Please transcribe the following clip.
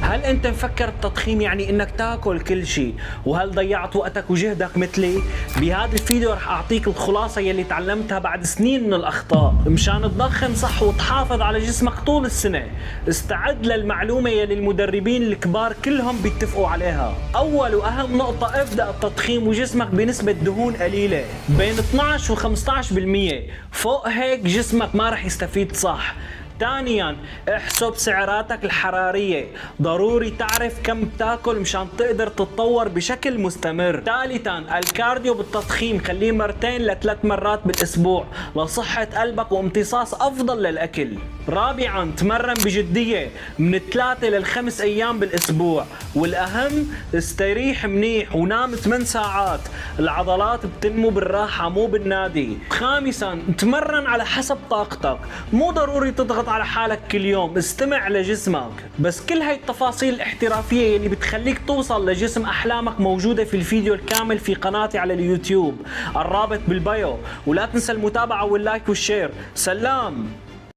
هل انت مفكر التضخيم يعني انك تاكل كل شيء؟ وهل ضيعت وقتك وجهدك مثلي؟ بهذا الفيديو رح اعطيك الخلاصة يلي تعلمتها بعد سنين من الاخطاء مشان تضخم صح وتحافظ على جسمك طول السنة. استعد للمعلومة يلي المدربين الكبار كلهم بيتفقوا عليها. اول واهم نقطة، ابدأ التضخيم وجسمك بنسبة دهون قليلة بين 12 و 15%. فوق هيك جسمك ما رح يستفيد صح. ثانيا، احسب سعراتك الحرارية، ضروري تعرف كم بتاكل مشان تقدر تتطور بشكل مستمر. ثالثا، الكارديو بالتضخيم خليه 2 ل 3 مرات بالاسبوع لصحة قلبك وامتصاص افضل للاكل. رابعا، تمرن بجدية من 3 ل 5 ايام بالاسبوع، والاهم استريح منيح ونام 8 ساعات. العضلات بتنمو بالراحة مو بالنادي. خامسا، تمرن على حسب طاقتك، مو ضروري تضغط على حالك كل يوم، استمع لجسمك. بس كل هاي التفاصيل الاحترافية اللي بتخليك توصل لجسم احلامك موجودة في الفيديو الكامل في قناتي على اليوتيوب، الرابط بالبايو. ولا تنسى المتابعة واللايك والشير. سلام.